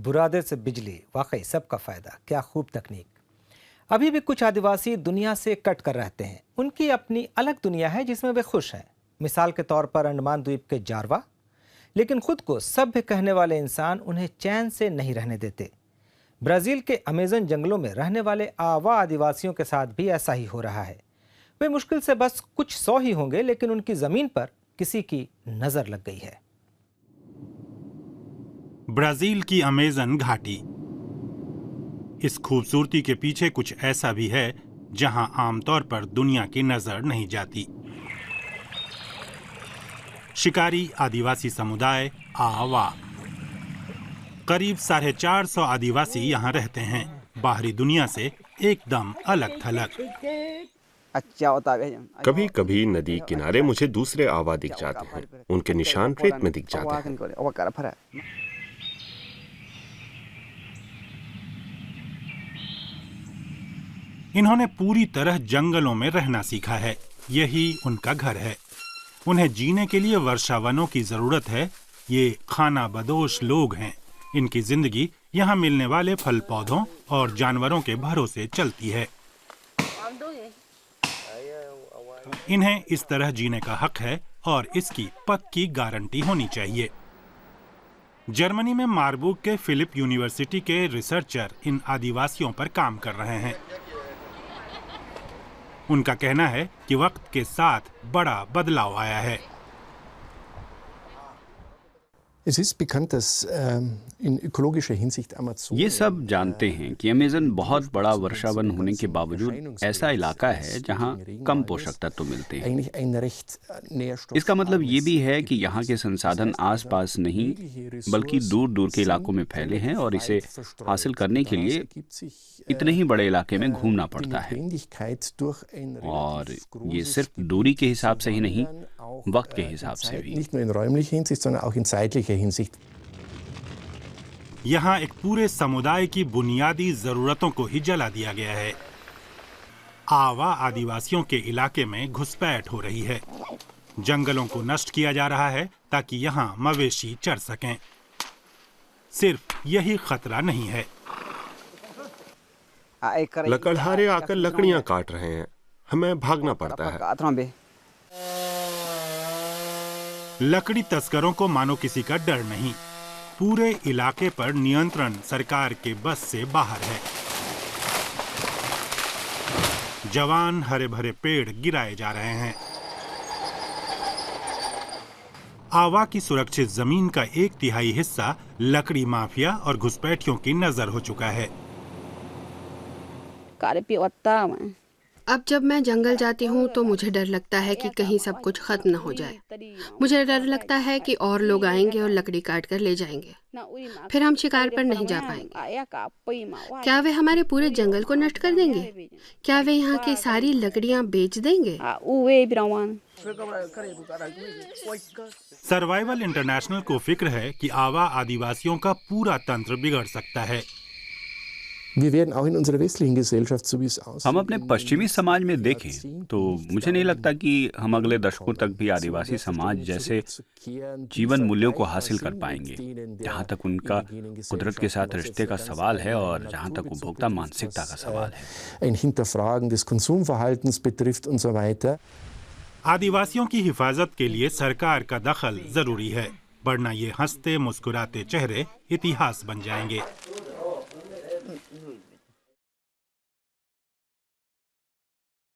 बुरादे से बिजली, वाकई सबका फायदा। क्या खूब तकनीक। अभी भी कुछ आदिवासी दुनिया से कट कर रहते हैं। उनकी अपनी अलग दुनिया है जिसमें वे खुश हैं। मिसाल के तौर पर अंडमान द्वीप के जारवा। लेकिन खुद को सभ्य कहने वाले इंसान उन्हें चैन से नहीं रहने देते। ब्राजील के अमेज़न जंगलों में रहने वाले आवा आदिवासियों के साथ भी ऐसा ही हो रहा है। वे मुश्किल से बस कुछ 100 ही होंगे, लेकिन उनकी जमीन पर किसी की नजर लग गई है। ब्राजील की अमेज़न घाटी। इस खूबसूरती के पीछे कुछ ऐसा भी है जहां आमतौर पर दुनिया की नजर नहीं जाती। शिकारी आदिवासी समुदाय आवा। करीब 450 आदिवासी यहां रहते हैं, बाहरी दुनिया से एकदम अलग थलग। कभी कभी नदी किनारे मुझे दूसरे आवा दिख जाते हैं। उनके निशान रेत में दिख जाते हैं। इन्होंने पूरी तरह जंगलों में रहना सीखा है। यही उनका घर है। उन्हें जीने के लिए वर्षावनों की जरूरत है। ये खाना बदोश लोग हैं। इनकी जिंदगी यहाँ मिलने वाले फल पौधों और जानवरों के भरोसे चलती है। इन्हें इस तरह जीने का हक है और इसकी पक्की गारंटी होनी चाहिए। जर्मनी में मार्बुर्ग के फिलिप यूनिवर्सिटी के रिसर्चर इन आदिवासियों पर काम कर रहे हैं। उनका कहना है कि वक्त के साथ बड़ा बदलाव आया है। ये सब जानते हैं कि अमेज़न बहुत बड़ा वर्षावन होने के बावजूद ऐसा इलाका है जहां कम पोषक तत्व मिलते हैं। इसका मतलब ये भी है कि यहाँ के संसाधन आसपास नहीं बल्कि दूर दूर के इलाकों में फैले हैं और इसे हासिल करने के लिए इतने ही बड़े इलाके में घूमना पड़ता है। और ये सिर्फ दूरी के हिसाब से ही नहीं, वक्त के हिसाब से भी। यहाँ एक पूरे समुदाय की बुनियादी जरूरतों को ही जला दिया गया है। आवा आदिवासियों के इलाके में घुसपैठ हो रही है। जंगलों को नष्ट किया जा रहा है ताकि यहाँ मवेशी चर सकें। सिर्फ यही खतरा नहीं है। लकड़हारे आकर लकड़ियां काट रहे हैं। हमें भागना पड़ता है। लकड़ी तस्करों को मानो किसी का डर नहीं। पूरे इलाके पर नियंत्रण सरकार के बस से बाहर है। जवान हरे भरे पेड़ गिराए जा रहे हैं। आवा की सुरक्षित जमीन का 1/3 हिस्सा लकड़ी माफिया और घुसपैठियों की नजर हो चुका है। अब जब मैं जंगल जाती हूँ तो मुझे डर लगता है कि कहीं सब कुछ खत्म न हो जाए। मुझे डर लगता है कि और लोग आएंगे और लकड़ी काट कर ले जाएंगे। फिर हम शिकार पर नहीं जा पाएंगे। क्या वे हमारे पूरे जंगल को नष्ट कर देंगे? क्या वे यहाँ की सारी लकड़ियाँ बेच देंगे? सर्वाइवल इंटरनेशनल को फिक्र है कि आवा आदिवासियों का पूरा तंत्र बिगड़ सकता है। हम अपने पश्चिमी समाज में देखें तो मुझे नहीं लगता कि हम अगले दशकों तक भी आदिवासी समाज जैसे जीवन मूल्यों को हासिल कर पाएंगे। जहाँ तक उनका कुदरत के साथ रिश्ते का सवाल है और जहाँ तक उपभोक्ता मानसिकता का सवाल है। आदिवासियों की हिफाजत के लिए सरकार का दखल जरूरी है, वरना ये हंसते मुस्कुराते चेहरे इतिहास बन जाएंगे।